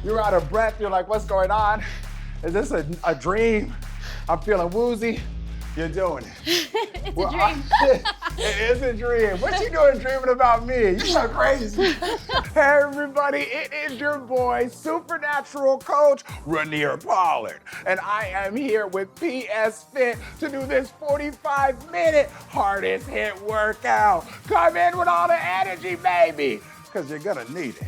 You're out of breath. You're like, what's going on? Is this a dream? I'm feeling woozy. You're doing it. It's a dream. It is a dream. What you doing dreaming about me? You so crazy. Hey everybody, it is your boy, Supernatural Coach Raneir Pollard. And I am here with PS Fit to do this 45-minute hardest hit workout. Come in with all the energy, baby, because you're gonna need it.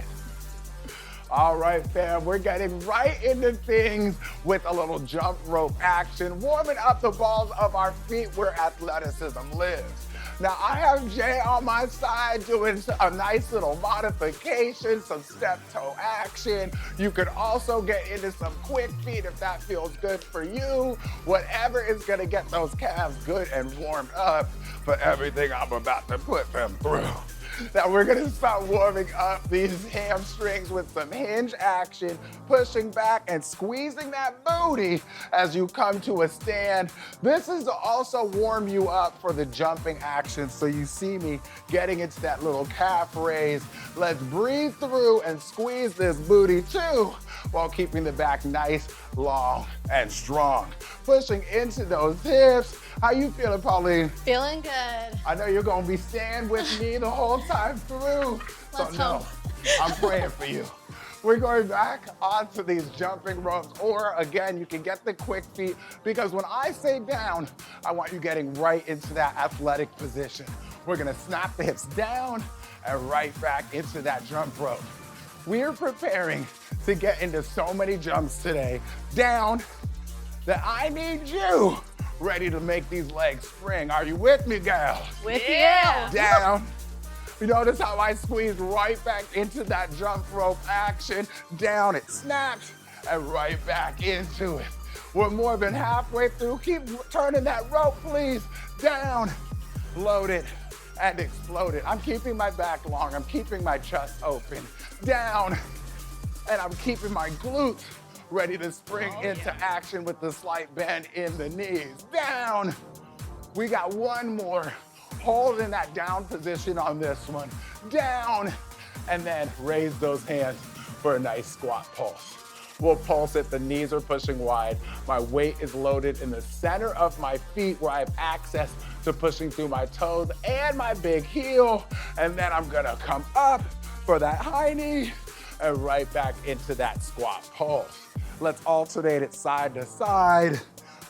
All right, fam, we're getting right into things with a little jump rope action, warming up the balls of our feet where athleticism lives. Now, I have Jay on my side doing a nice little modification, some step toe action. You could also get into some quick feet if that feels good for you. Whatever is gonna get those calves good and warmed up for everything I'm about to put them through. Now we're gonna start warming up these hamstrings with some hinge action, pushing back and squeezing that booty as you come to a stand. This is to also warm you up for the jumping action, so you see me getting into that little calf raise. Let's breathe through and squeeze this booty too, while keeping the back nice, long, and strong. Pushing into those hips. How you feeling, Pauline? Feeling good. I know you're gonna be staying with me the whole time through. Let's no, hope. I'm praying for you. We're going back onto these jumping ropes, or again, you can get the quick feet, because when I say down, I want you getting right into that athletic position. We're gonna snap the hips down and right back into that jump rope. We're preparing to get into so many jumps today, down, that I need you ready to make these legs spring. Are you with me, gal? With you. Down. You notice how I squeeze right back into that jump rope action. Down, it snaps, and right back into it. We're more than halfway through. Keep turning that rope, please. Down, load it, and explode it. I'm keeping my back long. I'm keeping my chest open. Down, and I'm keeping my glutes ready to spring into action with the slight bend in the knees. Down. We got one more. Holding that down position on this one. Down. And then raise those hands for a nice squat pulse. We'll pulse it. The knees are pushing wide. My weight is loaded in the center of my feet where I have access to pushing through my toes and my big heel. And then I'm gonna come up for that high knee and right back into that squat pulse. Let's alternate it side to side.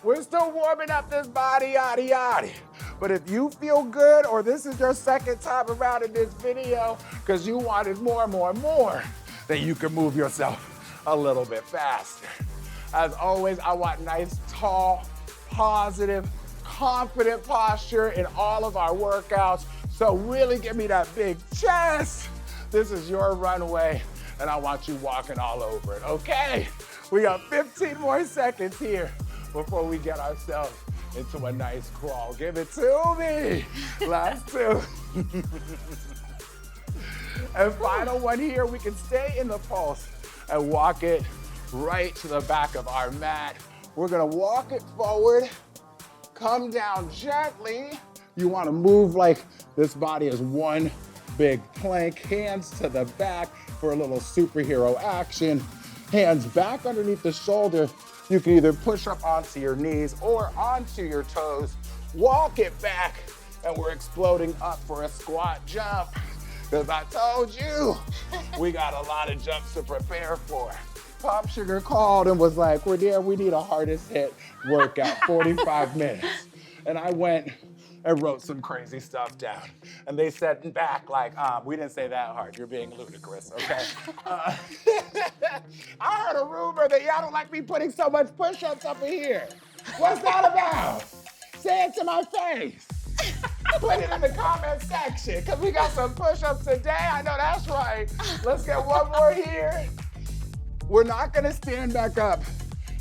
We're still warming up this body, yada, yada. But if you feel good, or this is your second time around in this video because you wanted more, then you can move yourself a little bit faster. As always, I want nice, tall, positive, confident posture in all of our workouts. So really give me that big chest. This is your runway, and I want you walking all over it, okay? We got 15 more seconds here before we get ourselves into a nice crawl. Give it to me. Last two. And final one here. We can stay in the pulse and walk it right to the back of our mat. We're gonna walk it forward, come down gently. You wanna move like this body is one big plank. Hands to the back for a little superhero action. Hands back underneath the shoulder. You can either push up onto your knees or onto your toes. Walk it back, and we're exploding up for a squat jump. Because I told you, we got a lot of jumps to prepare for. Pop Sugar called and was like, Raneir, we need a hardest hit workout, 45 minutes. And I went and wrote some crazy stuff down. And they said back like, we didn't say that hard. You're being ludicrous, okay? I heard a rumor that y'all don't like me putting so much push-ups up in here. What's that about? Say it to my face. Put it in the comment section, because we got some push-ups today. I know that's right. Let's get one more here. We're not gonna stand back up.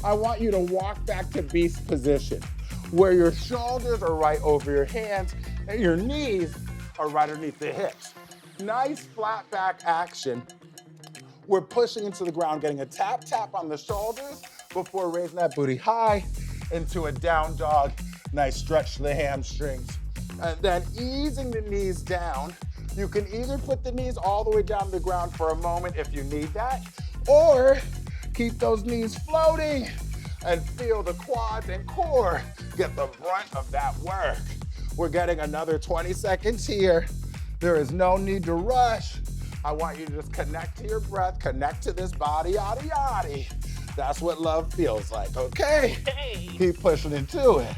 I want you to walk back to beast position, where your shoulders are right over your hands and your knees are right underneath the hips. Nice flat back action. We're pushing into the ground, getting a tap on the shoulders before raising that booty high into a down dog. Nice stretch to the hamstrings. And then easing the knees down. You can either put the knees all the way down to the ground for a moment if you need that, Or keep those knees floating and feel the quads and core get the brunt of that work. We're getting another 20 seconds here. There is no need to rush. I want you to just connect to your breath, connect to this body, yada, yada. That's what love feels like, okay? Keep pushing into it.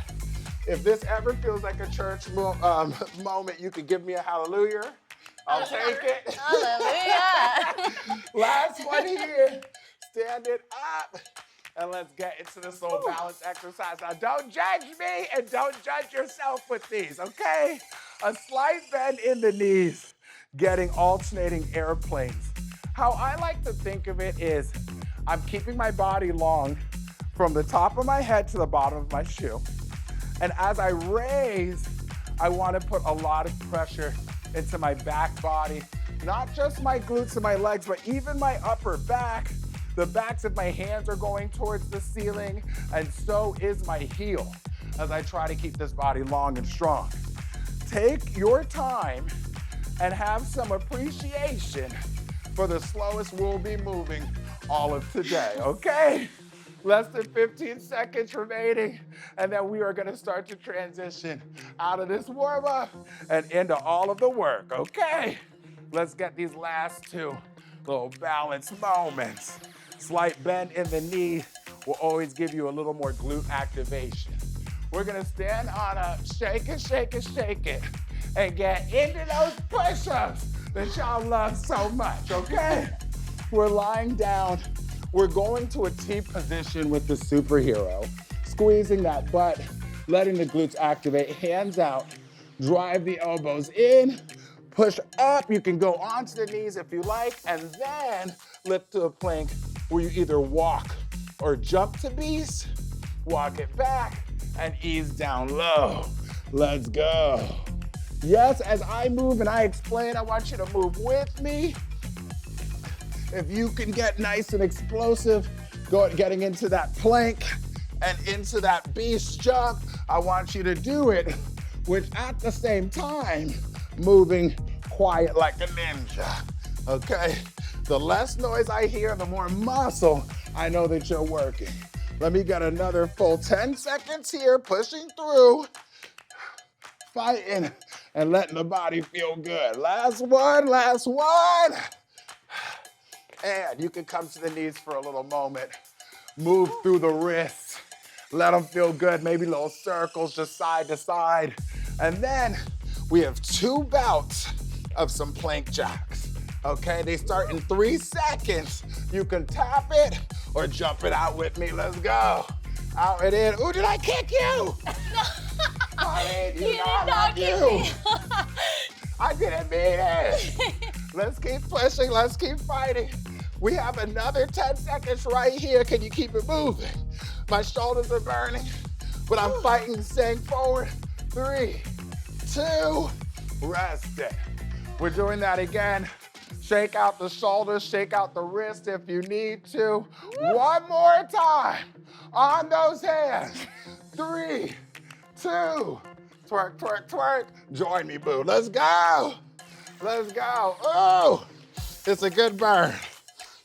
If this ever feels like a church moment, you can give me a hallelujah. I'll take it. Hallelujah. Last one here. Stand it up. And let's get into this little balance exercise. Now, don't judge me and don't judge yourself with these, okay? A slight bend in the knees, getting alternating airplanes. How I like to think of it is I'm keeping my body long from the top of my head to the bottom of my shoe. And as I raise, I want to put a lot of pressure into my back body, not just my glutes and my legs, but even my upper back. The backs of my hands are going towards the ceiling, and so is my heel as I try to keep this body long and strong. Take your time and have some appreciation for the slowest we'll be moving all of today, okay? Less than 15 seconds remaining, and then we are gonna start to transition out of this warm-up and into all of the work, okay? Let's get these last two little balance moments. Slight bend in the knee will always give you a little more glute activation. We're gonna stand on a shake it, shake it, shake it, and get into those push-ups that y'all love so much, okay? We're lying down. We're going to a T position with the superhero, squeezing that butt, letting the glutes activate, hands out, drive the elbows in, push up. You can go onto the knees if you like, and then lift to a plank where you either walk or jump to beast, walk it back, and ease down low. Let's go. Yes, as I move and I explain, I want you to move with me. If you can get nice and explosive, getting into that plank and into that beast jump, I want you to do it, which at the same time, moving quiet like a ninja, okay? The less noise I hear, the more muscle I know that you're working. Let me get another full 10 seconds here, pushing through, fighting, and letting the body feel good. Last one, last one. And you can come to the knees for a little moment. Move through the wrists. Let them feel good, maybe little circles just side to side. And then we have 2 bouts of some plank jacks. Okay, they start in 3 seconds. You can tap it or jump it out with me. Let's go. Out and in. Ooh, did I kick you? I mean, you know I love you. I didn't mean it. Let's keep pushing, let's keep fighting. We have another 10 seconds right here. Can you keep it moving? My shoulders are burning, but I'm fighting, staying forward. 3, 2, rest it. We're doing that again. Shake out the shoulders, shake out the wrist if you need to. One more time on those hands. 3, 2, twerk, twerk, twerk. Join me, boo. Let's go. Let's go. Oh, it's a good burn.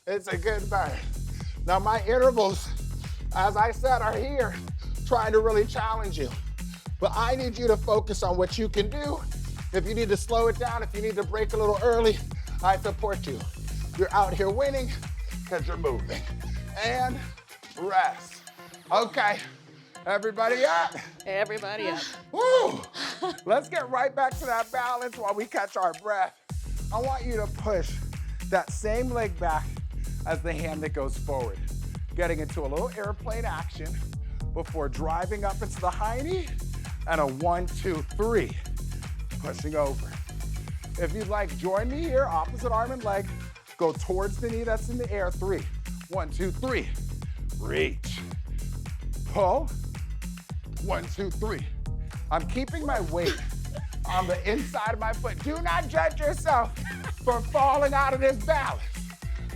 It's a good burn. Now my intervals, as I said, are here trying to really challenge you. But I need you to focus on what you can do. If you need to slow it down, if you need to break a little early, I support you. You're out here winning because you're moving. And rest. Okay, everybody up? Everybody up. Woo! Let's get right back to that balance while we catch our breath. I want you to push that same leg back as the hand that goes forward. Getting into a little airplane action before driving up into the high knee and a 1, 2, 3, pushing over. If you'd like, join me here, opposite arm and leg. Go towards the knee that's in the air. 3, 1, 2, 3. Reach. Pull. 1, 2, 3. I'm keeping my weight on the inside of my foot. Do not judge yourself for falling out of this balance.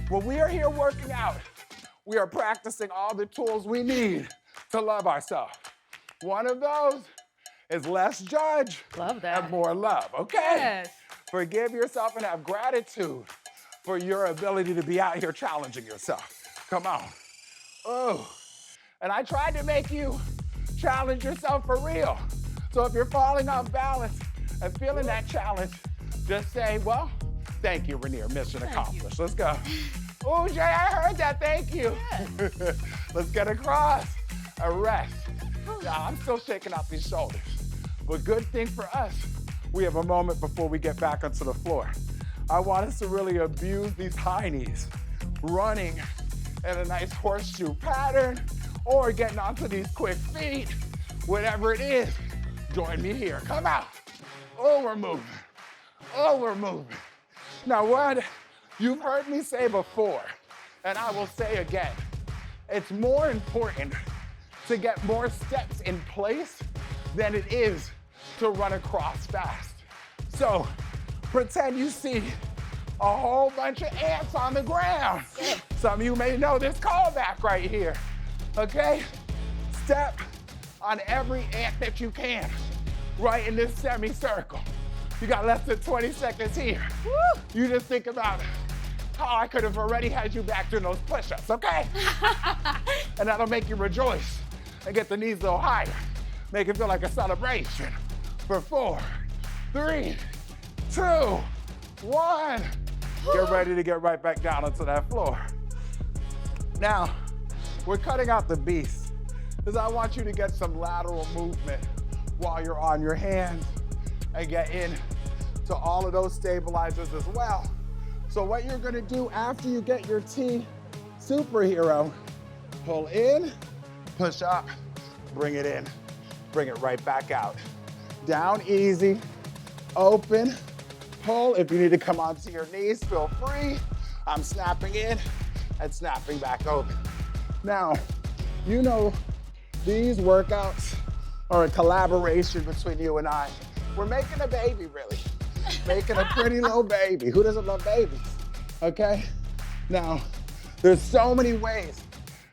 When we are here working out, we are practicing all the tools we need to love ourselves. One of those is less judge Love that. and more love, okay? Yes. Forgive yourself and have gratitude for your ability to be out here challenging yourself. Come on. Oh, and I tried to make you challenge yourself for real. So if you're falling off balance and feeling that challenge, just say, well, thank you, Raneir, mission accomplished. Let's go. Oh, Jay, I heard that, thank you. Yeah. Let's get across, a rest. Now, I'm still shaking out these shoulders, but good thing for us, we have a moment before we get back onto the floor. I want us to really abuse these high knees, running in a nice horseshoe pattern, or getting onto these quick feet, whatever it is, join me here, come out. Oh, we're moving, oh, we're moving. Now what you've heard me say before, and I will say again, it's more important to get more steps in place than it is to run across fast. So pretend you see a whole bunch of ants on the ground. Some of you may know this callback right here, okay? Step on every ant that you can, right in this semicircle. You got less than 20 seconds here. Woo! You just think about how I could have already had you back doing those push-ups, okay? And that'll make you rejoice and get the knees a little higher. Make it feel like a celebration. For 4, 3, 2, 1. Get ready to get right back down onto that floor. Now, we're cutting out the beast because I want you to get some lateral movement while you're on your hands and get in to all of those stabilizers as well. So what you're gonna do after you get your T superhero, pull in, push up, bring it in, bring it right back out. Down easy, open, pull. If you need to come onto your knees, feel free. I'm snapping in and snapping back open. Now, you know these workouts are a collaboration between you and I. We're making a baby, really. Making a pretty little baby. Who doesn't love babies? Okay? Now, there's so many ways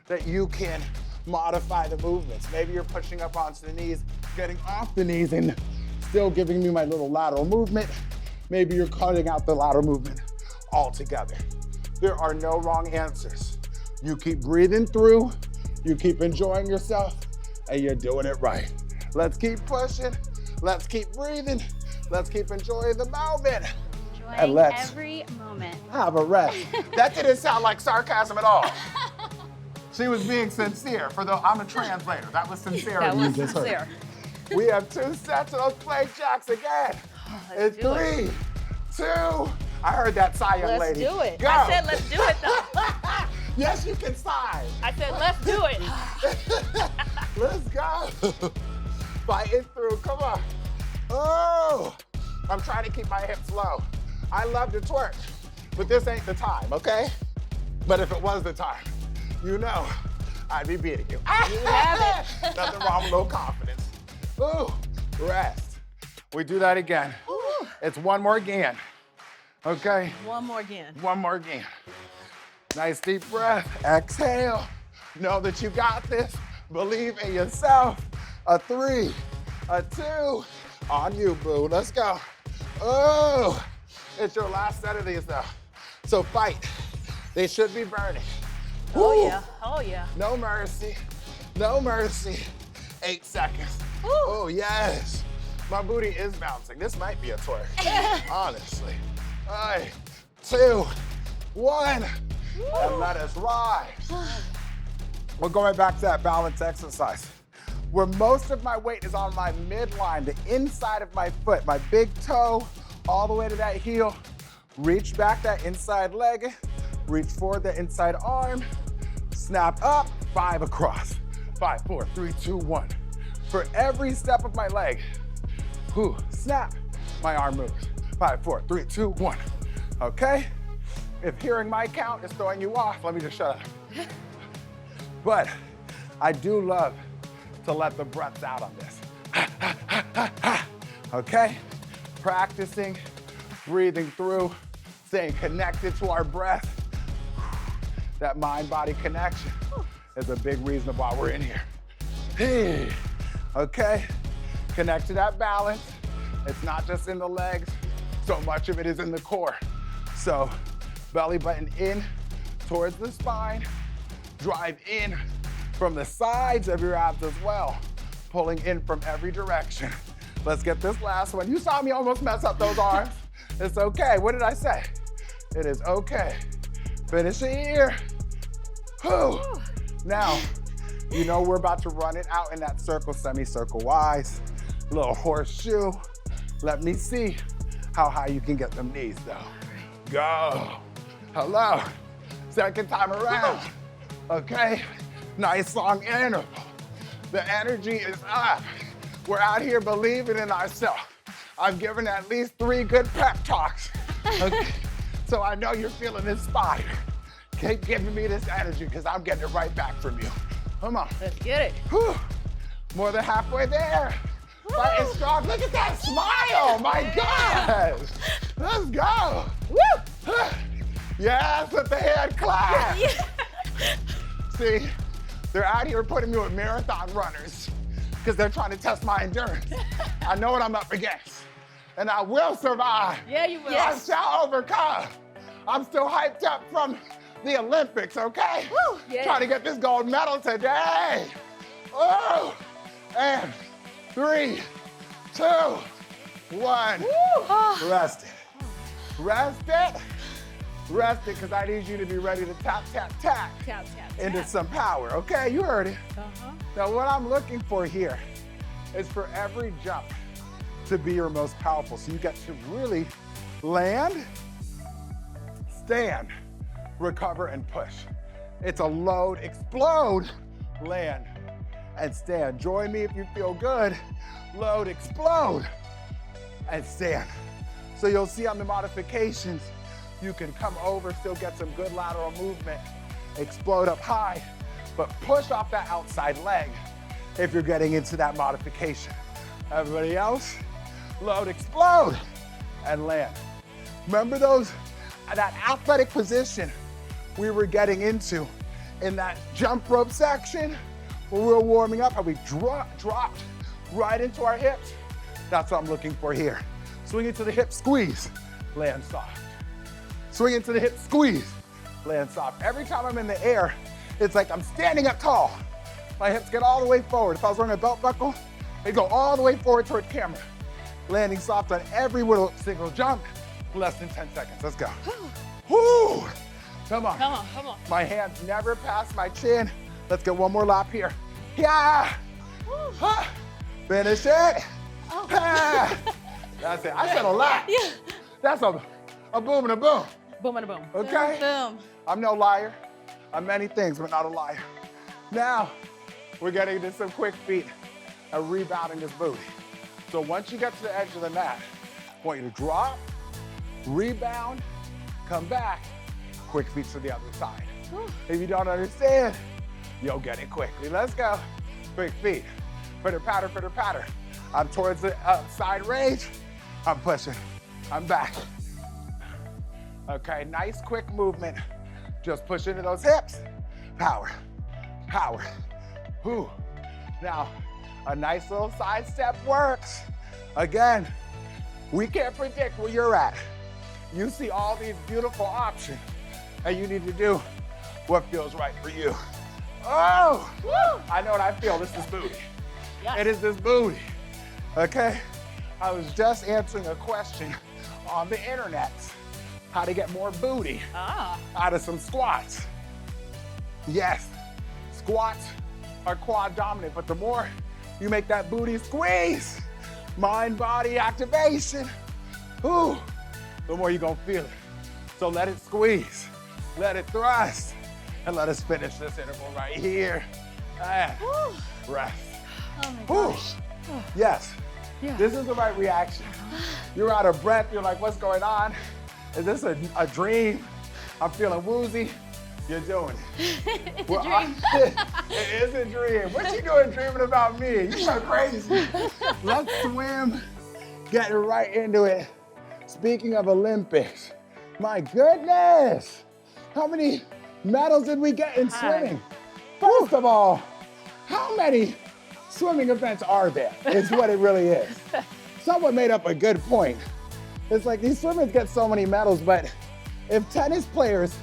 that you can modify the movements. Maybe you're pushing up onto the knees, getting off the knees and still giving me my little lateral movement. Maybe you're cutting out the lateral movement altogether. There are no wrong answers. You keep breathing through, you keep enjoying yourself, and you're doing it right. Let's keep pushing, let's keep breathing, let's keep enjoying the moment. Enjoying every moment. Have a rest. That didn't sound like sarcasm at all. She was being sincere. I'm a translator. That was sincere. That was sincere. We have 2 sets of those plank jacks again. It's 3, 2. I heard that sigh, young lady. Let's do it. Go. I said let's do it though. Yes, you can sigh. I said let's do it. Let's go. Fight it through, come on. Oh, I'm trying to keep my hips low. I love to twerk, but this ain't the time, okay? But if it was the time, you know I'd be beating you. You have it. Nothing wrong with low confidence. Ooh, rest. We do that again. Ooh. It's one more again, okay? One more again. One more again. Nice deep breath, exhale. Know that you got this. Believe in yourself. A 3, a 2, on you, boo. Let's go. Oh, it's your last set of these though. So fight. They should be burning. Oh Woo. yeah, oh yeah. No mercy, no mercy. 8 seconds. Woo. Oh yes. My booty is bouncing. This might be a twerk, honestly. 3, 2, 1, and let us rise. We're going back to that balance exercise, where most of my weight is on my midline, the inside of my foot, my big toe, all the way to that heel. Reach back that inside leg, reach forward the inside arm, snap up, 5 across. 5, 4, 3, 2, 1. For every step of my leg, snap, my arm moves. 5, 4, 3, 2, 1. Okay? If hearing my count is throwing you off, let me just shut up. But I do love to let the breaths out on this. Okay? Practicing, breathing through, staying connected to our breath. That mind-body connection is a big reason why we're in here. Okay? Connect to that balance. It's not just in the legs, so much of it is in the core. So Belly button in towards the spine. Drive in from the sides of your abs as well. Pulling in from every direction. Let's get this last one. You saw me almost mess up those arms. It's okay. What did I say? It is okay. Finish it here. Whew. Now, you know we're about to run it out in that circle, semicircle wise. Little horseshoe. Let me see how high you can get them knees though. Go. Hello. Second time around. Okay. Nice long interval. The energy is up. We're out here believing in ourselves. I've given at least 3 good pep talks. Okay. So I know you're feeling inspired. Keep giving me this energy because I'm getting it right back from you. Come on. Let's get it. Whew. More than halfway there. Fight is strong. Look at that smile. My gosh. Let's go. Woo! Yes, with the hand clap. Yeah. See, they're out here putting me with marathon runners because they're trying to test my endurance. I know what I'm up against, and I will survive. Yeah, you will. I shall overcome. I'm still hyped up from the Olympics, okay? Woo, yeah. Trying to get this gold medal today. Oh, and 3, 2, 1. Woo. Oh. Rest it. Rest it. Rest it, because I need you to be ready to tap, tap, tap, Tap, tap, into tap. some power, okay? You heard it. Uh-huh. Now, what I'm looking for here is for every jump to be your most powerful. So you get to really land, stand, recover, and push. It's a load, explode, land, and stand. Join me if you feel good. Load, explode, and stand. So you'll see on the modifications, you can come over, still get some good lateral movement, explode up high, but push off that outside leg if you're getting into that modification. Everybody else, load, explode, and land. Remember that athletic position we were getting into in that jump rope section when we were warming up, how we dropped right into our hips? That's what I'm looking for here. Swing into the hip, squeeze, land soft. Swing into the hip, squeeze, land soft. Every time I'm in the air, it's like I'm standing up tall. My hips get all the way forward. If I was wearing a belt buckle, they go all the way forward toward camera. Landing soft on every single jump, less than 10 seconds. Let's go. Woo! Come on. Come on, come on. My hands never pass my chin. Let's get one more lap here. Yeah! Ah. Finish it. Oh. Ah. That's it. I said a lap. Yeah. That's a boom and a boom. Boom and a boom. Okay? Boom. I'm no liar. I'm many things, but not a liar. Now, we're getting into some quick feet and rebounding this booty. So once you get to the edge of the mat, I want you to drop, rebound, come back, quick feet to the other side. If you don't understand, you'll get it quickly. Let's go. Quick feet. Pitter, patter, pitter, patter. I'm towards the side range. I'm pushing. I'm back. Okay, nice quick movement. Just push into those hips. Power, power. Whew. Now, a nice little side step works. Again, we can't predict where you're at. You see all these beautiful options, and you need to do what feels right for you. Oh, Woo. I know what I feel. This is booty. Yes. It is this booty. Okay? I was just answering a question on the internet. How to get more booty out of some squats. Yes, squats are quad dominant, but the more you make that booty squeeze, mind-body activation, ooh, the more you're gonna feel it. So let it squeeze, let it thrust, and let us finish this interval right here. And rest. Oh my Whew. gosh. Yes, Yeah. this is the right reaction. You're out of breath, you're like, what's going on? Is this a dream? I'm feeling woozy. You're doing it. It's a dream. It is a dream. What you doing dreaming about me? You are crazy. Let's swim. Getting right into it. Speaking of Olympics, my goodness. How many medals did we get in swimming? First of all, how many swimming events are there? Is what it really is. Someone made up a good point. It's like these swimmers get so many medals, but If tennis players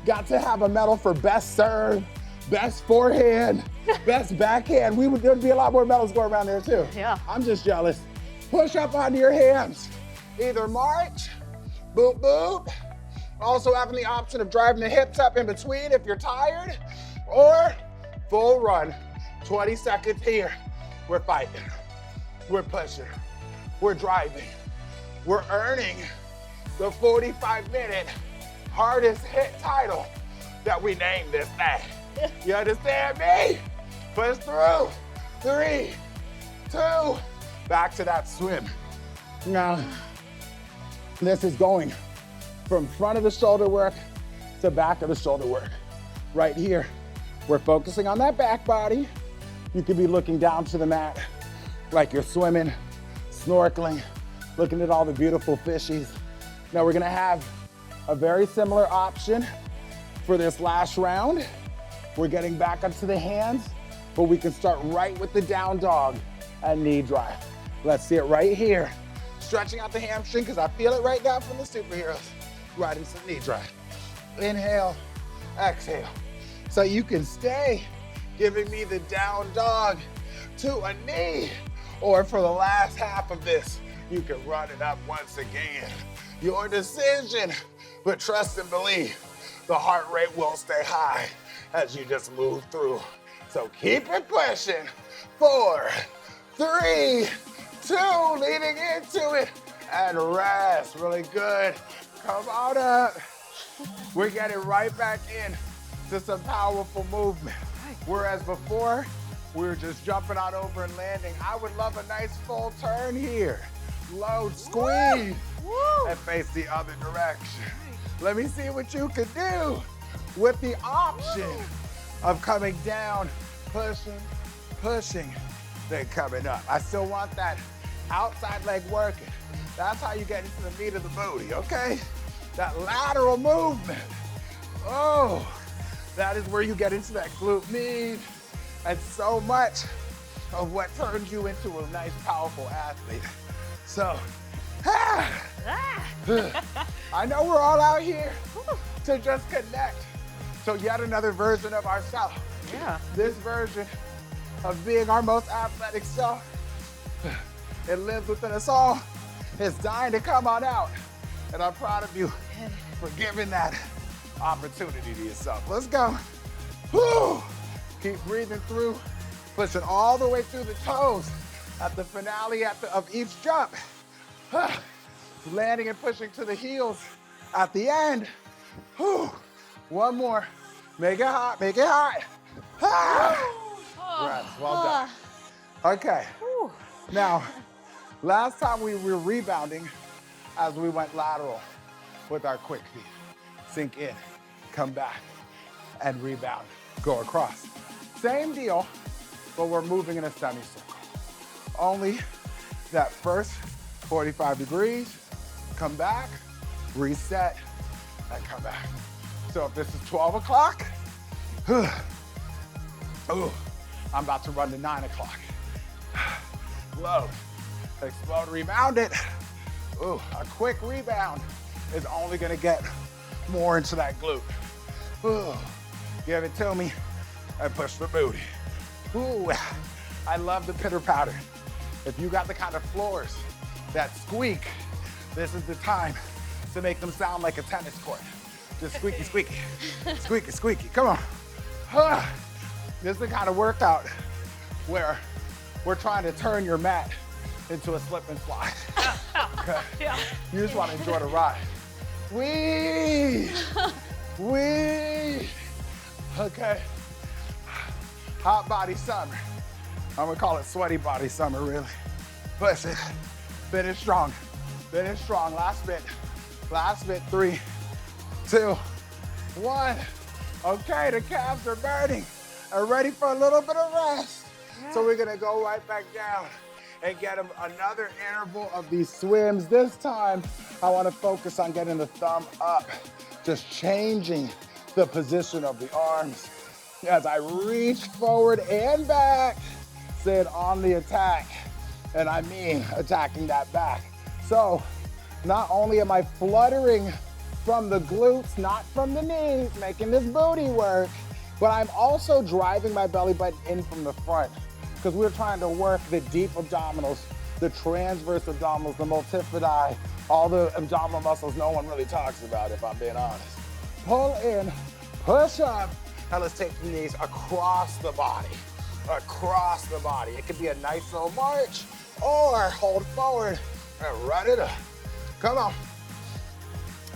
got to have a medal for best serve, best forehand, best backhand, there'd be a lot more medals going around there too. Yeah. I'm just jealous. Push up onto your hands. Either march, boop, boop. Also having the option of driving the hips up in between if you're tired, or full run, 20 seconds here. We're fighting, we're pushing, we're driving. We're earning the 45-minute hardest HIIT title that we named this thing. You understand me? Push through. 3, 2, back to that swim. Now, this is going from front of the shoulder work to back of the shoulder work. Right here, we're focusing on that back body. You could be looking down to the mat like you're swimming, snorkeling, looking at all the beautiful fishies. Now we're gonna have a very similar option for this last round. We're getting back onto the hands, but we can start right with the down dog and knee drive. Let's see it right here. Stretching out the hamstring, because I feel it right now from the superheroes. Right into the knee drive. Inhale, exhale. So you can stay giving me the down dog to a knee, or for the last half of this, you can run it up once again. Your decision, but trust and believe, the heart rate will stay high as you just move through. So keep it pushing. 4, 3, 2, leading into it, and rest. Really good. Come on up. We're getting right back in to some powerful movement. Whereas before, we were just jumping on over and landing. I would love a nice full turn here. Load, squeeze, and face the other direction. Let me see what you can do with the option of coming down, pushing, pushing, then coming up. I still want that outside leg working. That's how you get into the meat of the booty, okay? That lateral movement. Oh, that is where you get into that glute med, and so much of what turns you into a nice, powerful athlete. So, I know we're all out here to just connect to yet another version of ourselves. Yeah. This version of being our most athletic self, it lives within us all. It's dying to come on out. And I'm proud of you for giving that opportunity to yourself. Let's go. Woo. Keep breathing through, pushing all the way through the toes at the finale of each jump. Landing and pushing to the heels at the end. Whew. One more. Make it hot, make it hot. Rest. Well done. Okay. Now, last time we were rebounding as we went lateral with our quick feet. Sink in, come back, and rebound. Go across. Same deal, but we're moving in a semicircle. Only that first 45 degrees, come back, reset, and come back. So if this is 12 o'clock, I'm about to run to 9 o'clock. Load, explode, rebound it. Ooh, a quick rebound is only gonna get more into that glute. Ooh, give it to me and push the booty. Ooh, I love the pitter patter. If you got the kind of floors that squeak, this is the time to make them sound like a tennis court. Just squeaky, squeaky, squeaky, squeaky, come on. This is the kind of workout where we're trying to turn your mat into a slip and slide. Okay. Yeah. You just want to enjoy the ride. Wee! Wee! Okay. Hot body summer. I'm gonna call it sweaty body summer, really. Push it. Finish strong. Finish strong. Last bit. Last bit. 3, 2, 1. Okay, the calves are burning. Are ready for a little bit of rest. Yeah. So we're gonna go right back down and get another interval of these swims. This time, I wanna focus on getting the thumb up, just changing the position of the arms as I reach forward and back, sit on the attack, and I mean attacking that back. So not only am I fluttering from the glutes, not from the knees, making this booty work. But I'm also driving my belly button in from the front because we're trying to work the deep abdominals, the transverse abdominals, the multifidi, all the abdominal muscles no one really talks about, if I'm being honest. Pull in, push up. Now let's take the knees across the body. Across the body. It could be a nice little march or hold forward and run it up. Come on.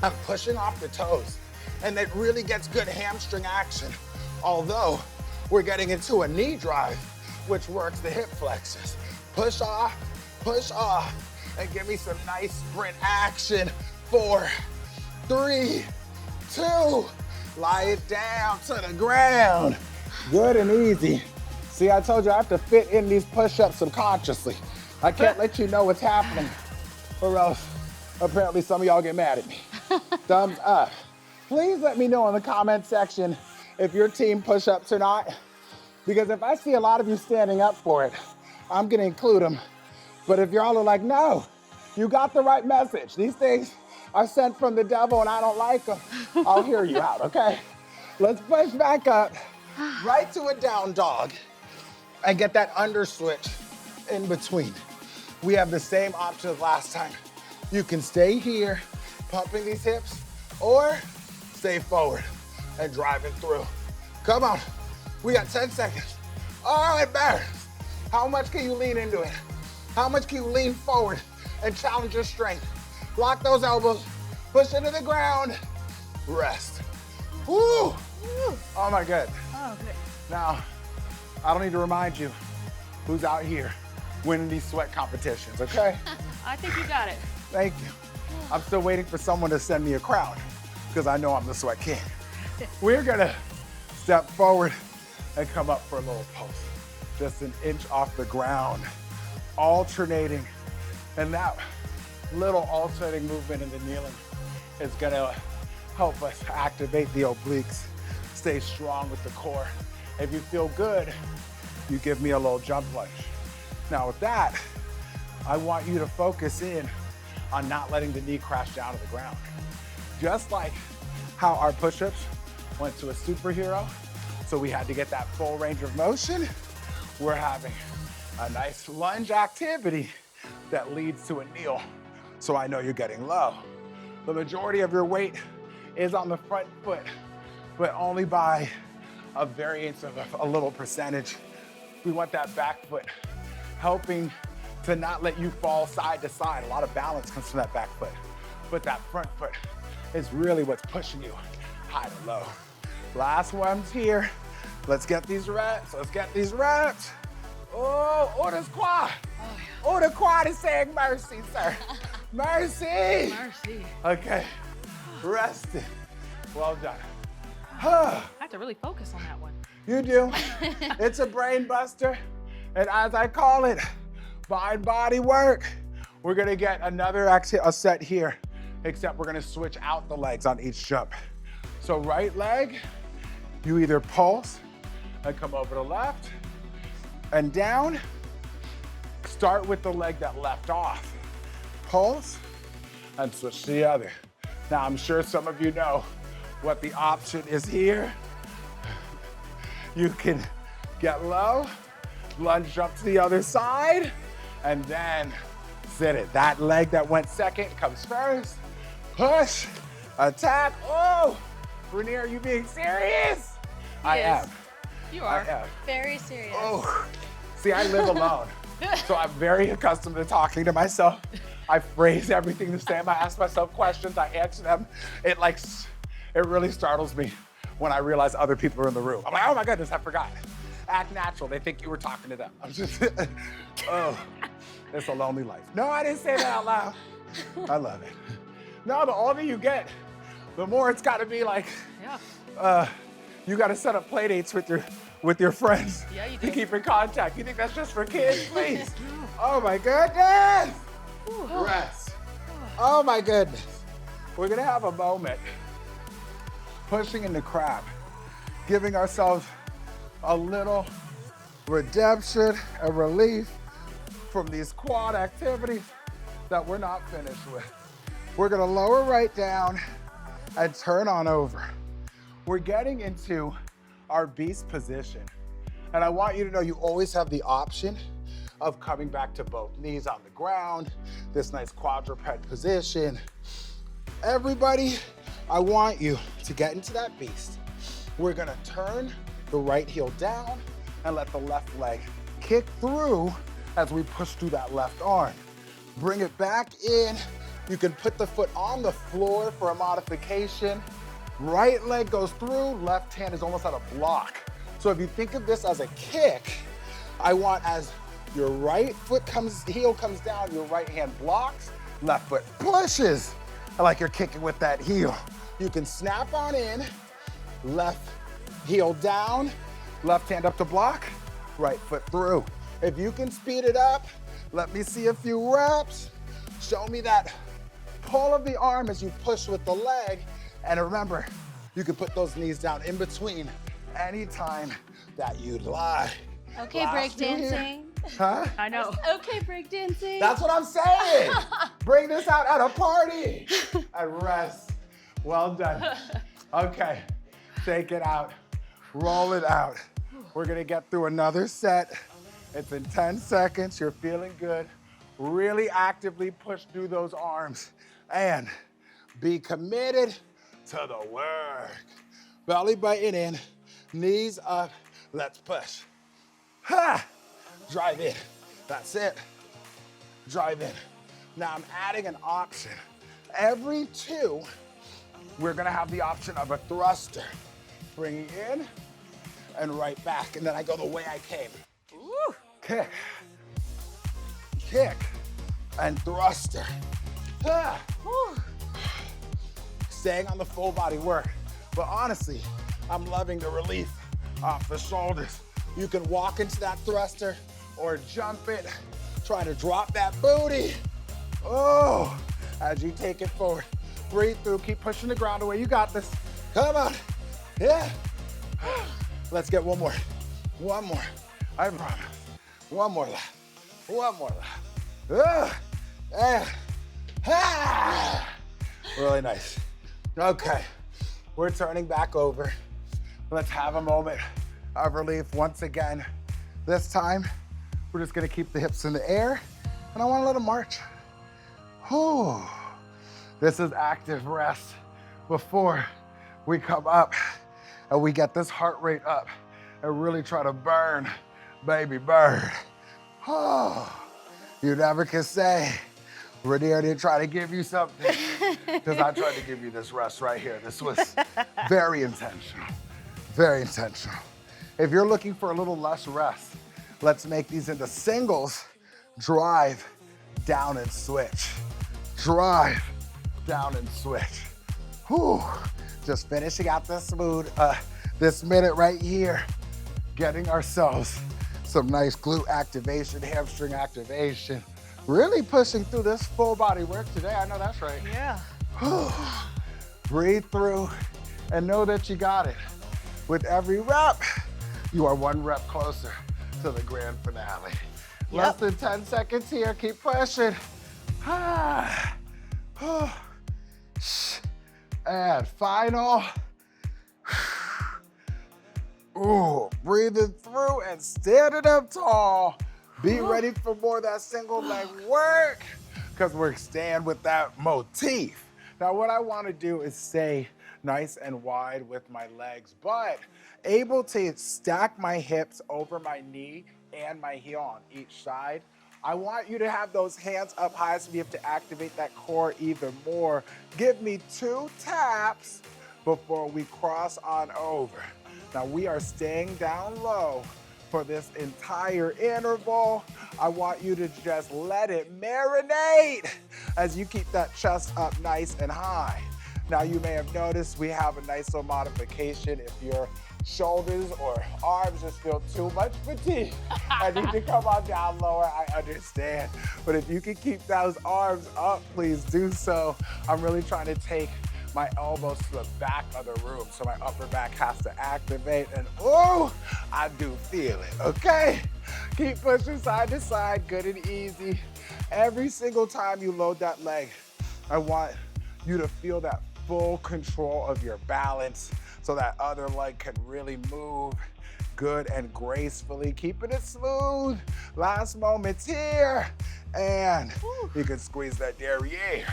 I'm pushing off the toes, and it really gets good hamstring action. Although we're getting into a knee drive, which works the hip flexors. Push off, and give me some nice sprint action. 4, 3, 2, lie it down to the ground. Good and easy. See, I told you I have to fit in these push-ups subconsciously. I can't let you know what's happening, or else apparently some of y'all get mad at me. Thumbs up. Please let me know in the comment section if your team push-ups or not, because if I see a lot of you standing up for it, I'm gonna include them. But if y'all are like, no, you got the right message. These things are sent from the devil and I don't like them, I'll hear you out, okay? Let's push back up, right to a down dog, and get that under switch in between. We have the same option as last time. You can stay here, pumping these hips, or stay forward and driving through. Come on, we got 10 seconds. Oh, it matters. How much can you lean into it? How much can you lean forward and challenge your strength? Lock those elbows, push into the ground, rest. Woo! Oh my God. Oh, good. Now, I don't need to remind you who's out here winning these sweat competitions, okay? I think you got it. Thank you. I'm still waiting for someone to send me a crown because I know I'm the sweat king. We're gonna step forward and come up for a little pulse. Just an inch off the ground, alternating. And that little alternating movement in the kneeling is gonna help us activate the obliques, stay strong with the core. If you feel good, you give me a little jump lunge. Now with that, I want you to focus in on not letting the knee crash down to the ground. Just like how our push-ups went to a superhero, so we had to get that full range of motion, we're having a nice lunge activity that leads to a kneel, so I know you're getting low. The majority of your weight is on the front foot, but only by a variance of a little percentage. We want that back foot helping to not let you fall side to side. A lot of balance comes from that back foot, but that front foot is really what's pushing you high to low. Last one's here. Let's get these reps, Oh, this quad. Oh, the quad is saying mercy, sir. Mercy. Mercy. Okay, resting. Well done. I have to really focus on that one. You do. It's a brain buster. And as I call it, mind body work. We're gonna get another a set here, except we're gonna switch out the legs on each jump. So right leg, you either pulse and come over to left and down. Start with the leg that left off. Pulse and switch to the other. Now I'm sure some of you know what the option is here. You can get low, lunge jump to the other side, and then sit it. That leg that went second comes first. Push, attack. Oh, Raneir, are you being serious? I am. You are. I am. Very serious. Oh, see, I live alone. So I'm very accustomed to talking to myself. I phrase everything the same. I ask myself questions, I answer them. It really startles me when I realize other people are in the room. I'm like, oh my goodness, I forgot. Act natural, they think you were talking to them. I'm just, oh, it's a lonely life. No, I didn't say that out loud. I love it. No, the older you get, the more it's gotta be like, you gotta set up play dates with your friends. Yeah, you do. To keep in contact. You think that's just for kids, please? Oh my goodness. Rest. Oh my goodness. We're gonna have a moment pushing into crab, giving ourselves a little redemption and relief from these quad activities that we're not finished with. We're gonna lower right down, and turn on over. We're getting into our beast position. And I want you to know you always have the option of coming back to both knees on the ground, this nice quadruped position. Everybody, I want you to get into that beast. We're gonna turn the right heel down and let the left leg kick through as we push through that left arm. Bring it back in. You can put the foot on the floor for a modification. Right leg goes through, left hand is almost at a block. So if you think of this as a kick, I want as your right heel comes down, your right hand blocks, left foot pushes, like you're kicking with that heel. You can snap on in, left heel down, left hand up to block, right foot through. If you can speed it up, let me see a few reps. Show me that pull of the arm as you push with the leg. And remember, you can put those knees down in between anytime that you'd like. Okay, breakdancing. Huh? I know. Okay, breakdancing. That's what I'm saying. Bring this out at a party and rest. Well done. Okay, take it out, roll it out. We're gonna get through another set. It's in 10 seconds, you're feeling good. Really actively push through those arms and be committed to the work. Belly button in, knees up, let's push. Ha! Drive in, that's it. Drive in. Now I'm adding an option. Every two, we're gonna have the option of a thruster. Bringing in and right back, and then I go the way I came. Woo. Kick, kick, and thruster. Ah. Staying on the full body work. But honestly, I'm loving the relief off the shoulders. You can walk into that thruster or jump it, try to drop that booty. Oh, as you take it forward. Breathe through, keep pushing the ground away. You got this. Come on, yeah. Let's get one more. One more, I promise. One more lap, one more lap. Really nice. Okay, we're turning back over. Let's have a moment of relief once again. This time, we're just gonna keep the hips in the air, and I wanna let them march. Whew. This is active rest before we come up and we get this heart rate up and really try to burn, baby, burn. Oh, you never can say, Raneir didn't try to give you something, because I tried to give you this rest right here. This was very intentional, very intentional. If you're looking for a little less rest, let's make these into singles. Drive, down and switch. Drive, down and switch. Whew. Just finishing out this minute right here, getting ourselves some nice glute activation, hamstring activation, really pushing through this full body work today. I know that's right. Yeah. Breathe through and know that you got it. With every rep, you are one rep closer to the grand finale. Yep. Less than 10 seconds here, keep pushing. And final. Ooh, breathing through and standing up tall. Be ready for more of that single leg work, because we're staying with that motif. Now what I want to do is stay nice and wide with my legs, but able to stack my hips over my knee and my heel on each side. I want you to have those hands up high so you have to activate that core even more. Give me 2 taps before we cross on over. Now we are staying down low for this entire interval. I want you to just let it marinate as you keep that chest up nice and high. Now you may have noticed we have a nice little modification. If your shoulders or arms just feel too much fatigue and need to come on down lower, I understand. But if you can keep those arms up, please do so. I'm really trying to take my elbows to the back of the room so my upper back has to activate, and ooh, I do feel it, okay? Keep pushing side to side, good and easy. Every single time you load that leg, I want you to feel that full control of your balance so that other leg can really move good and gracefully, keeping it smooth. Last moments here, and you can squeeze that derriere.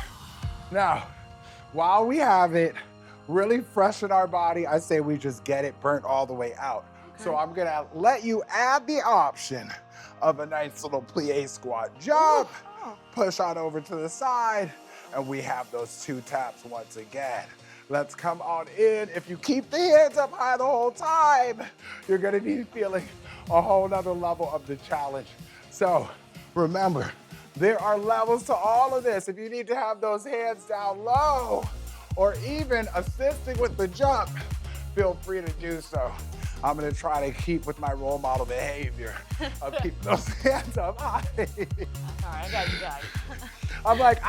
Now, while we have it really fresh in our body, I say we just get it burnt all the way out. Okay. So I'm gonna let you add the option of a nice little plie squat jump, push on over to the side, and we have those 2 taps once again. Let's come on in. If you keep the hands up high the whole time, you're gonna be feeling a whole nother level of the challenge. So remember, there are levels to all of this. If you need to have those hands down low or even assisting with the jump, feel free to do so. I'm gonna try to keep with my role model behavior of keeping those hands up high. All right, I got you guys. I'm like,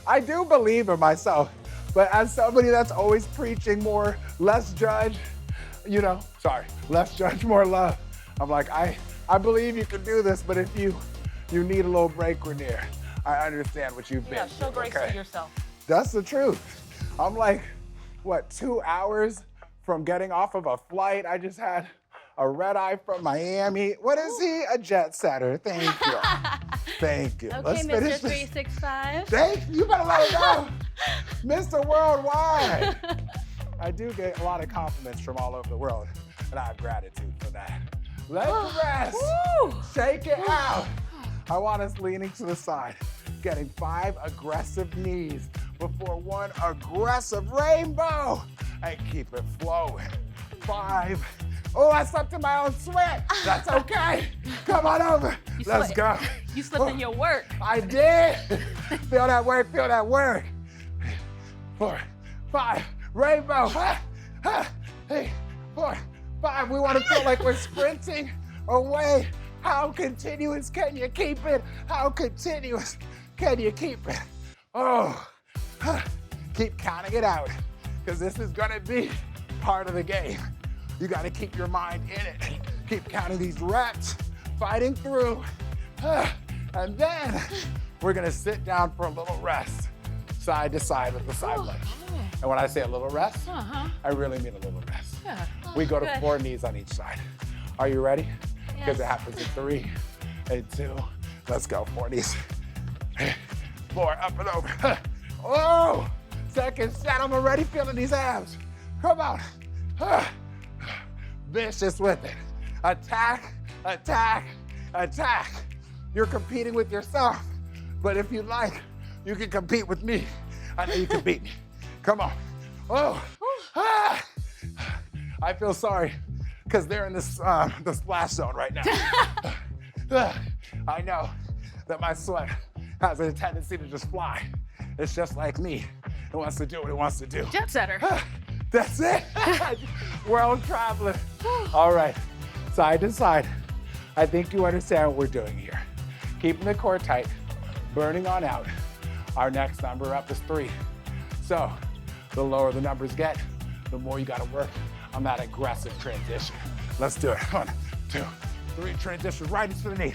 I do believe in myself, but as somebody that's always preaching more, less judge, less judge, more love. I'm like, I believe you can do this, but if you need a little break, Raneir, I understand what you've been through. Show grace to yourself. That's the truth. I'm like, 2 hours from getting off of a flight. I just had a red eye from Miami. What is he? A jet setter. Thank you. Thank you. Okay, Let's Mr. finish 365. Thank you. You better let it go. Mr. Worldwide. I do get a lot of compliments from all over the world, and I have gratitude for that. Let's rest. Shake it out. I want us leaning to the side, getting 5 aggressive knees before 1 aggressive rainbow, and keep it flowing. 5. Oh, I slept in my own sweat. That's okay. Come on over. Let's go. You slipped in your work. I did. Feel that work, feel that work. 4, 5, rainbow. 3, 4, 5. We want to feel like we're sprinting away. How continuous can you keep it? How continuous can you keep it? Oh, keep counting it out, because this is gonna be part of the game. You gotta keep your mind in it. Keep counting these reps, fighting through. And then we're gonna sit down for a little rest, side to side with the side leg. And when I say a little rest, I really mean a little rest. Yeah. We go to 4 knees on each side. Are you ready? Because Yes. it happens in 3 and 2. Let's go, 4 knees. 4, up and over. Oh, second set, I'm already feeling these abs. Come on. Vicious with it. Attack, attack, attack. You're competing with yourself, but if you like, you can compete with me. I know you can beat me. Come on. Oh, I feel sorry, because they're in this the splash zone right now. I know that my sweat has a tendency to just fly. It's just like me. It wants to do what it wants to do. Jet setter. That's it. World traveler. All right, side to side. I think you understand what we're doing here. Keeping the core tight, burning on out. Our next number up is 3. So the lower the numbers get, the more you gotta work on that aggressive transition. Let's do it. 1, 2, 3, transition right into the knee.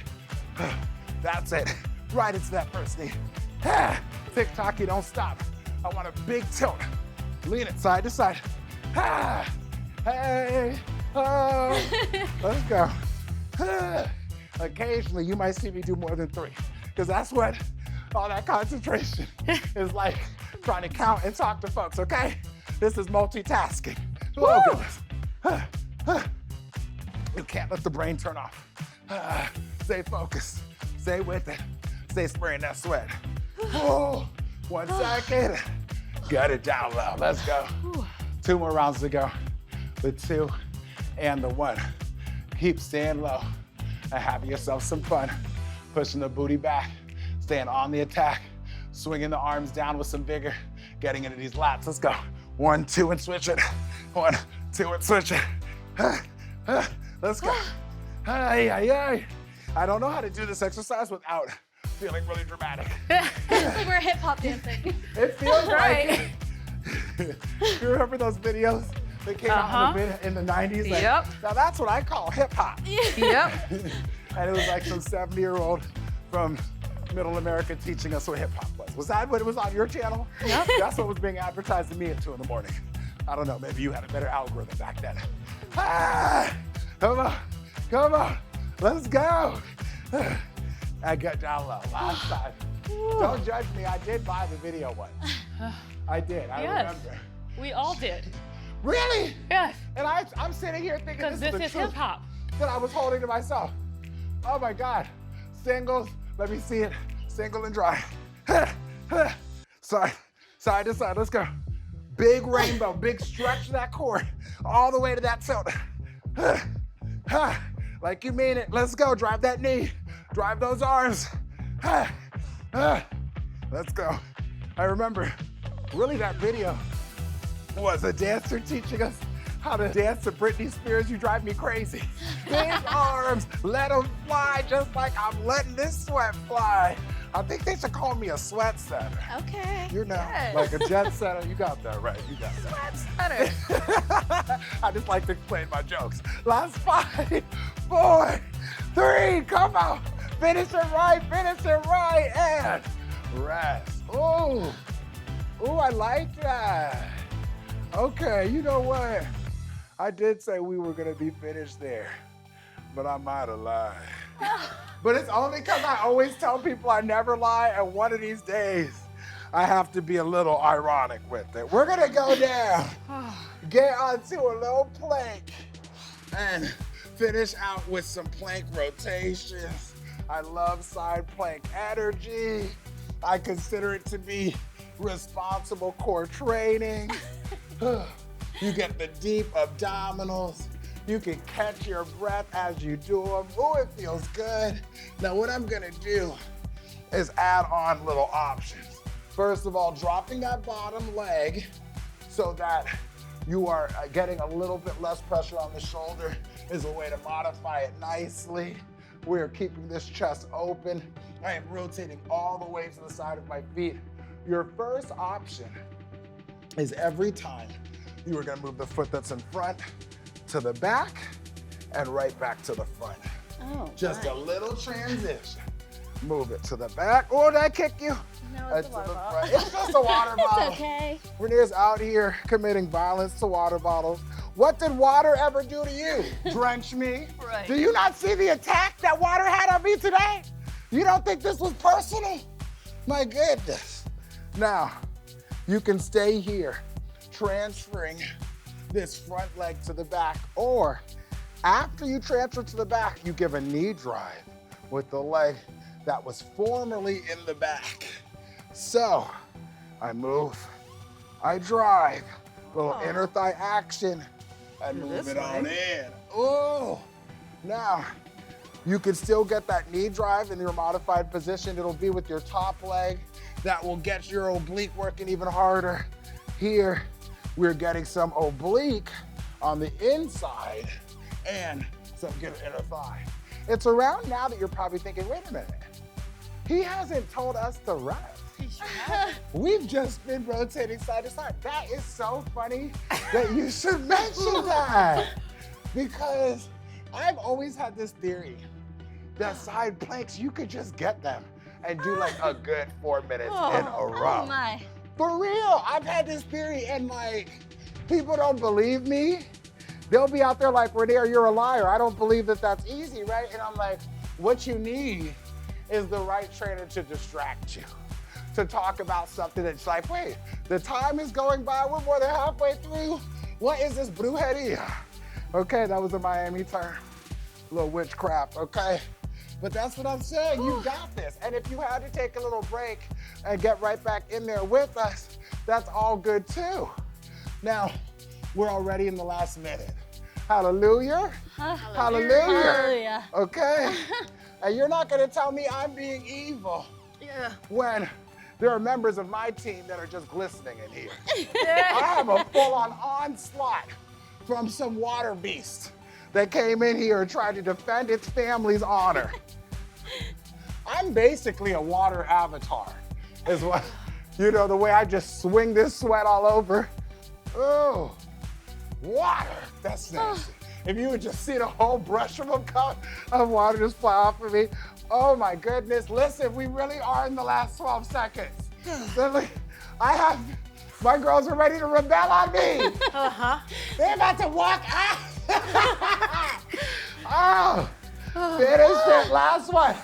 That's it, right into that first knee. Tick-tock, you don't stop. I want a big tilt. Lean it side to side. Hey, oh, let's go. Occasionally, you might see me do more than 3, because that's what all that concentration is like, trying to count and talk to folks, okay? This is multitasking. Oh, goodness. You can't let the brain turn off. Stay focused, stay with it, stay spraying that sweat. Oh, 1 second. Get it down low, let's go. 2 more rounds to go. The 2 and the 1. Keep staying low and having yourself some fun. Pushing the booty back, staying on the attack, swinging the arms down with some vigor, getting into these lats. Let's go. 1, 2, and switch it. 1, 2, and switch it. Let's go. Ay, ay, ay. I don't know how to do this exercise without feeling really dramatic. It's like we're hip hop dancing. It feels right. You remember those videos that came out in the 90s? Like, Yep. Now that's what I call hip hop. Yep. And it was like some 70-year-old from Middle America teaching us what hip hop was. Was that what it was on your channel? Yep. That's what was being advertised to me at 2 in the morning. I don't know, maybe you had a better algorithm back then. Come on, come on, let's go. I got down low last time. Don't judge me, I did buy the video once. I did, I remember. We all did. Really? Yes. And I'm sitting here thinking Because this this is is the hip truth hop. that I was holding to myself. Oh my God. Singles, let me see it. Single and dry. Side to side, let's go. Big rainbow, big stretch that core, all the way to that tilt. Like you mean it, let's go, drive that knee, drive those arms. Let's go. I remember, really that video was a dancer teaching us how to dance to Britney Spears, You Drive Me Crazy. Big arms, let them fly just like I'm letting this sweat fly. I think they should call me a sweat setter. Okay. You know, Yes. like a jet setter. You got that right, you got that. Better. I just like to explain my jokes. Last 5, 4, 3, come on. Finish it right, and rest. Ooh, I like that. Okay, you know what? I did say we were gonna be finished there, but I might have lied. But it's only because I always tell people I never lie, and one of these days, I have to be a little ironic with it. We're gonna go down, get onto a little plank, and finish out with some plank rotations. I love side plank energy. I consider it to be responsible core training. You get the deep abdominals. You can catch your breath as you do them. Oh, it feels good. Now what I'm gonna do is add on little options. First of all, dropping that bottom leg so that you are getting a little bit less pressure on the shoulder is a way to modify it nicely. We're keeping this chest open. I am rotating all the way to the side of my feet. Your first option is every time you are gonna move the foot that's in front to the back and right back to the front. Oh, Just a little transition. Move it to the back. Oh, did I kick you? No, To it's a the water bottle. front. It's just a water bottle. It's okay. Raneir's out here committing violence to water bottles. What did water ever do to you? Drench me? Right. Do you not see the attack that water had on me today? You don't think this was personal? My goodness. Now, you can stay here, transferring this front leg to the back, or after you transfer to the back, you give a knee drive with the leg that was formerly in the back. So, I move, I drive, little inner thigh action, and move it on in. Oh, now, you can still get that knee drive in your modified position. It'll be with your top leg. That will get your oblique working even harder. Here, we're getting some oblique on the inside and some good inner thigh. It's around now that you're probably thinking, wait a minute, he hasn't told us to rest. We've just been rotating side to side. That is so funny that you should mention that, because I've always had this theory that side planks, you could just get them and do like a good 4 minutes in a row. Oh my. For real, I've had this theory, and like, people don't believe me. They'll be out there like, Raneir, you're a liar. I don't believe that that's easy, right? And I'm like, what you need is the right trainer to distract you, to talk about something that's like, wait, the time is going by, we're more than halfway through. What is this brujeria? Okay, that was a Miami term, a little witchcraft, okay? But that's what I'm saying, you got this. And if you had to take a little break and get right back in there with us, that's all good too. Now, we're already in the last minute. Hallelujah. Hallelujah. Hallelujah. Okay? And you're not gonna tell me I'm being evil when there are members of my team that are just glistening in here. I have a full-on onslaught from some water beast that came in here and tried to defend its family's honor. I'm basically a water avatar, is what, you know, the way I just swing this sweat all over. Oh, water, that's nasty. If you would just see the whole brush of a cup of water just fly off of me. Oh my goodness, listen, we really are in the last 12 seconds. Suddenly, my girls are ready to rebel on me. They're about to walk out. Oh, finish it, last one.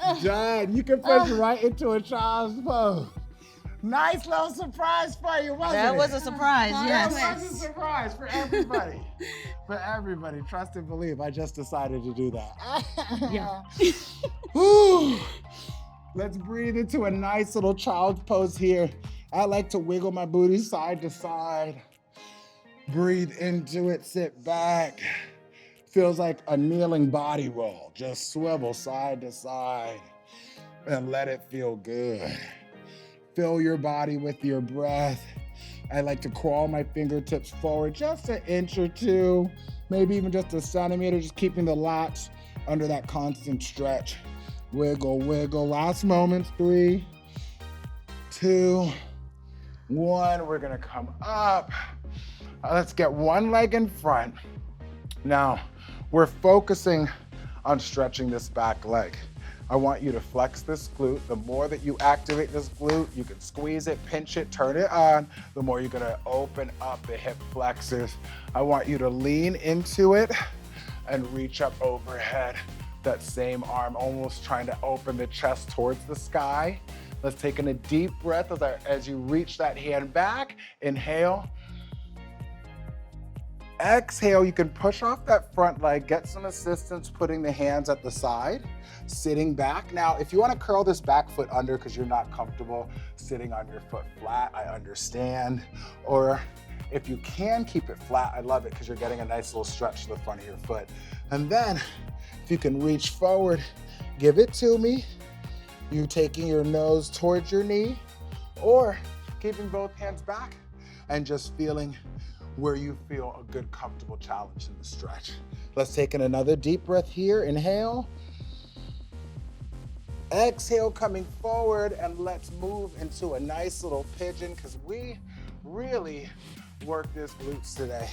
And done. You can push right into a child's pose. Nice little surprise for you, wasn't it? That was a surprise, yes. That was a surprise for everybody. For everybody, trust and believe. I just decided to do that. Yeah. Whew. Let's breathe into a nice little child's pose here. I like to wiggle my booty side to side. Breathe into it, sit back. Feels like a kneeling body roll. Just swivel side to side and let it feel good. Fill your body with your breath. I like to crawl my fingertips forward just an inch or two, maybe even just a centimeter, just keeping the lats under that constant stretch. Wiggle, wiggle. Last moments, 3, 2, 1. We're gonna come up. Let's get one leg in front. Now, we're focusing on stretching this back leg. I want you to flex this glute. The more that you activate this glute, you can squeeze it, pinch it, turn it on, the more you're gonna open up the hip flexors. I want you to lean into it and reach up overhead. That same arm, almost trying to open the chest towards the sky. Let's take in a deep breath as you reach that hand back. Inhale. Exhale, you can push off that front leg, get some assistance putting the hands at the side, sitting back. Now, if you want to curl this back foot under because you're not comfortable sitting on your foot flat, I understand. Or if you can keep it flat, I love it because you're getting a nice little stretch to the front of your foot. And then, if you can reach forward, give it to me. You taking your nose towards your knee, or keeping both hands back and just feeling where you feel a good, comfortable challenge in the stretch. Let's take in another deep breath here. Inhale. Exhale, coming forward, and let's move into a nice little pigeon because we really work this glutes today.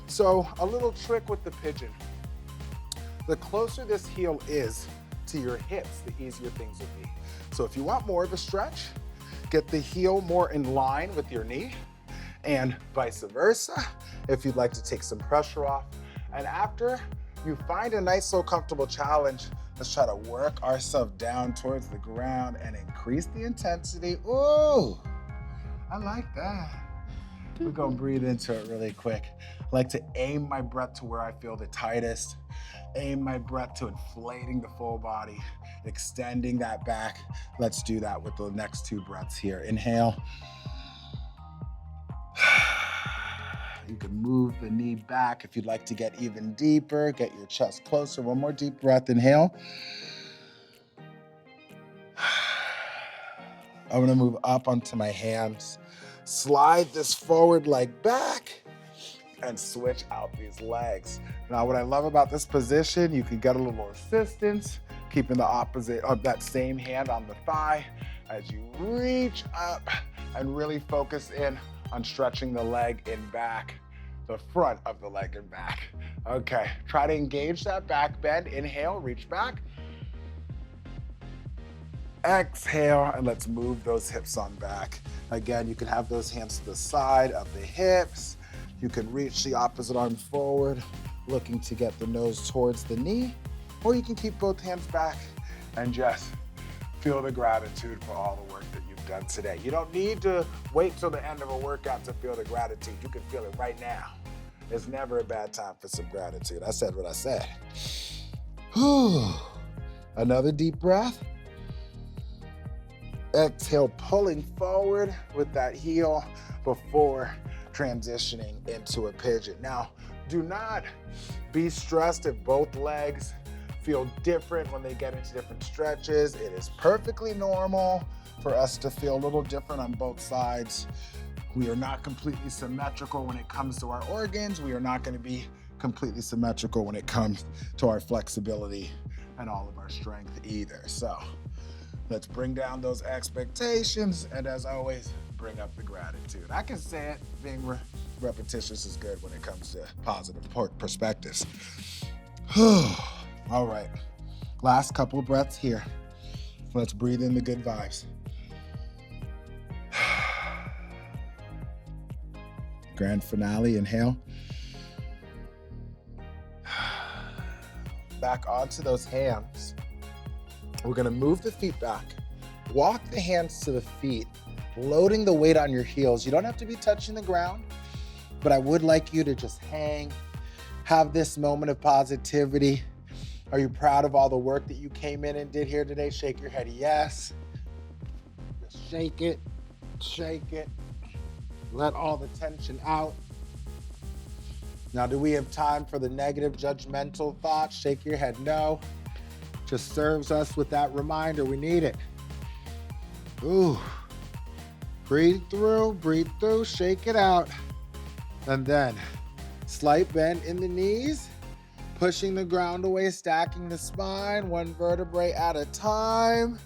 So a little trick with the pigeon. The closer this heel is to your hips, the easier things will be. So if you want more of a stretch, get the heel more in line with your knee, and vice versa, if you'd like to take some pressure off. And after you find a nice, little comfortable challenge, let's try to work ourselves down towards the ground and increase the intensity. Ooh, I like that. We're gonna breathe into it really quick. I like to aim my breath to where I feel the tightest. Aim my breath to inflating the full body, extending that back. Let's do that with the next 2 breaths here. Inhale. You can move the knee back if you'd like to get even deeper, get your chest closer. One more deep breath, inhale. I'm gonna move up onto my hands, slide this forward leg back, and switch out these legs. Now, what I love about this position, you can get a little assistance, keeping the opposite of that same hand on the thigh as you reach up and really focus in on stretching the leg in back, the front of the leg and back. Okay, try to engage that back bend. Inhale, reach back. Exhale, and let's move those hips on back. Again, you can have those hands to the side of the hips. You can reach the opposite arm forward, looking to get the nose towards the knee, or you can keep both hands back and just feel the gratitude for all the work that you've done today. You don't need to wait till the end of a workout to feel the gratitude. You can feel it right now. It's never a bad time for some gratitude. I said what I said. Whew. Another deep breath. Exhale, pulling forward with that heel before transitioning into a pigeon. Now, do not be stressed if both legs feel different when they get into different stretches. It is perfectly normal for us to feel a little different on both sides. We are not completely symmetrical when it comes to our organs. We are not going to be completely symmetrical when it comes to our flexibility and all of our strength either. So let's bring down those expectations, and as always, bring up the gratitude. I can say it, being repetitious is good when it comes to positive perspectives. All right, last couple of breaths here. Let's breathe in the good vibes. Grand finale, inhale. Back onto those hands. We're gonna move the feet back. Walk the hands to the feet, loading the weight on your heels. You don't have to be touching the ground, but I would like you to just hang, have this moment of positivity. Are you proud of all the work that you came in and did here today? Shake your head, yes. Just shake it, shake it. Let all the tension out. Now, do we have time for the negative judgmental thoughts? Shake your head, no. Just serves us with that reminder, we need it. Ooh. Breathe through, shake it out. And then, slight bend in the knees. Pushing the ground away, stacking the spine, one vertebrae at a time.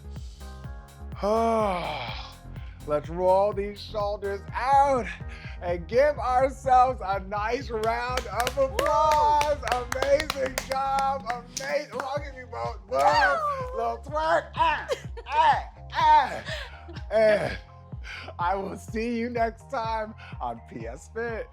Let's roll these shoulders out and give ourselves a nice round of applause. Amazing job, amazing. I'll give you both. Boom, little twerk. And I will see you next time on PS Fit.